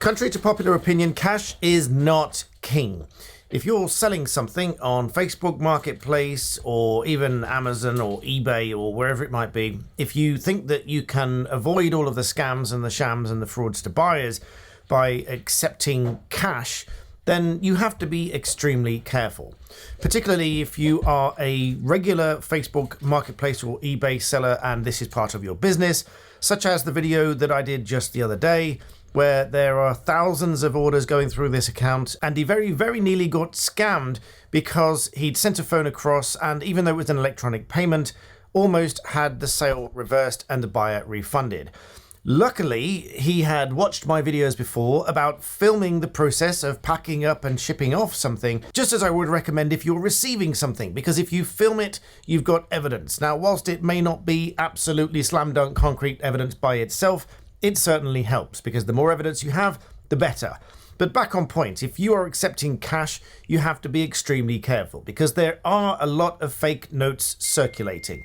Contrary to popular opinion, cash is not king. If you're selling something on Facebook Marketplace or even Amazon or eBay or wherever it might be, if you think that you can avoid all of the scams and the shams and the frauds to buyers by accepting cash, then you have to be extremely careful. Particularly if you are a regular Facebook Marketplace or eBay seller and this is part of your business, such as the video that I did just the other day, where there are thousands of orders going through this account, and he very, very nearly got scammed because he'd sent a phone across, and even though it was an electronic payment, almost had the sale reversed and the buyer refunded. Luckily, he had watched my videos before about filming the process of packing up and shipping off something, just as I would recommend if you're receiving something, because if you film it, you've got evidence. Now, whilst it may not be absolutely slam dunk concrete evidence by itself, it certainly helps, because the more evidence you have, the better. But back on point, if you are accepting cash, you have to be extremely careful, because there are a lot of fake notes circulating.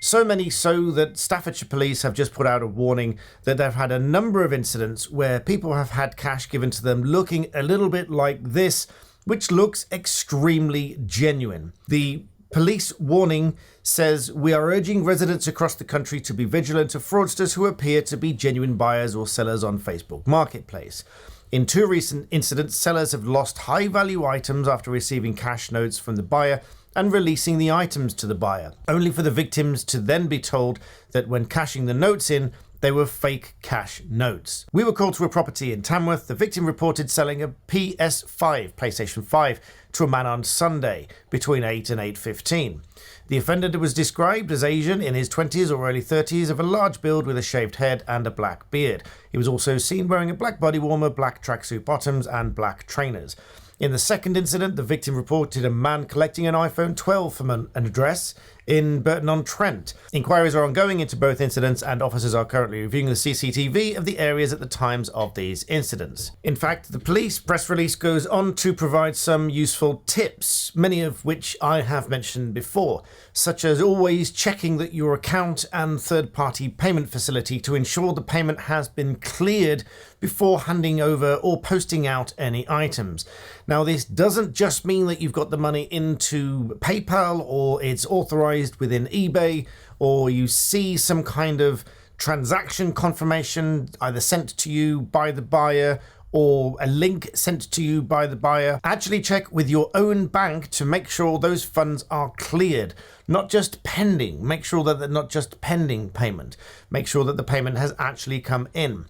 So many so that Staffordshire Police have just put out a warning that they've had a number of incidents where people have had cash given to them looking a little bit like this, which looks extremely genuine. The police warning says, "We are urging residents across the country to be vigilant of fraudsters who appear to be genuine buyers or sellers on Facebook Marketplace. In 2 recent incidents, sellers have lost high-value items after receiving cash notes from the buyer and releasing the items to the buyer, only for the victims to then be told that when cashing the notes in, they were fake cash notes." We were called to a property in Tamworth. The victim reported selling a PS5, PlayStation 5, to a man on Sunday between 8 and 8:15. The offender was described as Asian, in his 20s or early 30s, of a large build with a shaved head and a black beard. He was also seen wearing a black body warmer, black tracksuit bottoms and black trainers. In the second incident, the victim reported a man collecting an iPhone 12 from an address in Burton-on-Trent. Inquiries are ongoing into both incidents, and officers are currently reviewing the CCTV of the areas at the times of these incidents. In fact, the police press release goes on to provide some useful tips, many of which I have mentioned before, such as always checking that your account and third-party payment facility to ensure the payment has been cleared before handing over or posting out any items. Now, this doesn't just mean that you've got the money into PayPal or it's authorized within eBay, or you see some kind of transaction confirmation either sent to you by the buyer or a link sent to you by the buyer. Actually check with your own bank to make sure those funds are cleared, not just pending. Make sure that they're not just pending payment. Make sure that the payment has actually come in.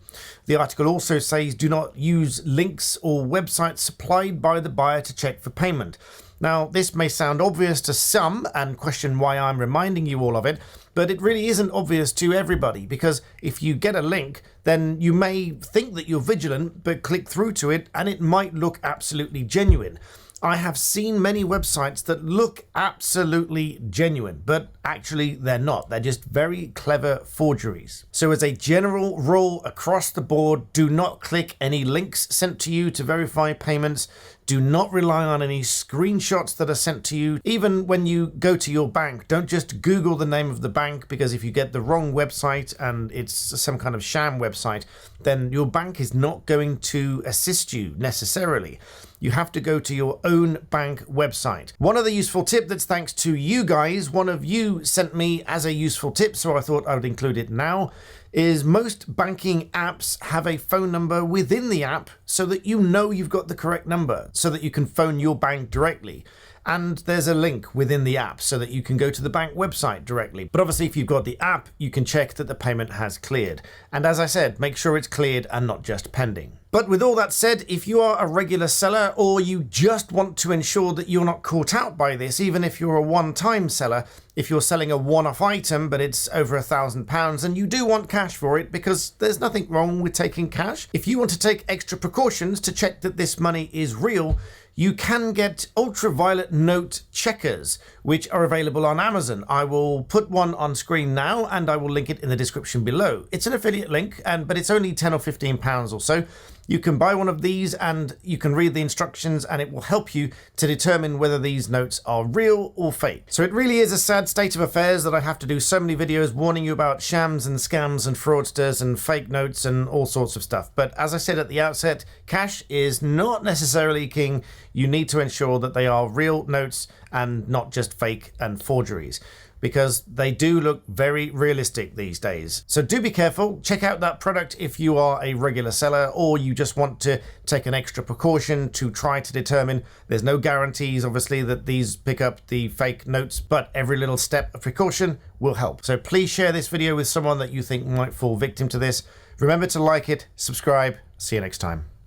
The article also says do not use links or websites supplied by the buyer to check for payment. Now, this may sound obvious to some and question why I'm reminding you all of it, but it really isn't obvious to everybody, because if you get a link, then you may think that you're vigilant, but click through to it and it might look absolutely genuine. I have seen many websites that look absolutely genuine, but actually they're not. They're just very clever forgeries. So as a general rule across the board, do not click any links sent to you to verify payments. Do not rely on any screenshots that are sent to you. Even when you go to your bank, don't just Google the name of the bank, because if you get the wrong website and it's some kind of sham website, then your bank is not going to assist you necessarily. You have to go to your own bank website. One other useful tip that's thanks to you guys, one of you sent me as a useful tip, so I thought I would include it now, is most banking apps have a phone number within the app so that you know you've got the correct number, so that you can phone your bank directly. And there's a link within the app so that you can go to the bank website directly. But obviously, if you've got the app, you can check that the payment has cleared. And as I said, make sure it's cleared and not just pending. But with all that said, if you are a regular seller or you just want to ensure that you're not caught out by this, even if you're a one-time seller, if you're selling a one-off item but it's over £1,000 and you do want cash for it, because there's nothing wrong with taking cash, if you want to take extra precautions to check that this money is real, you can get ultraviolet note checkers, which are available on Amazon. I will put one on screen now and I will link it in the description below. It's an affiliate link, but it's only £10 or £15 or so. You can buy one of these and you can read the instructions, and it will help you to determine whether these notes are real or fake. So it really is a sad state of affairs that I have to do so many videos warning you about shams and scams and fraudsters and fake notes and all sorts of stuff. But as I said at the outset, cash is not necessarily king. You need to ensure that they are real notes and not just fake and forgeries, because they do look very realistic these days. So do be careful. Check out that product if you are a regular seller or you just want to take an extra precaution to try to determine. There's no guarantees, obviously, that these pick up the fake notes, but every little step of precaution will help. So please share this video with someone that you think might fall victim to this. Remember to like it, subscribe. See you next time.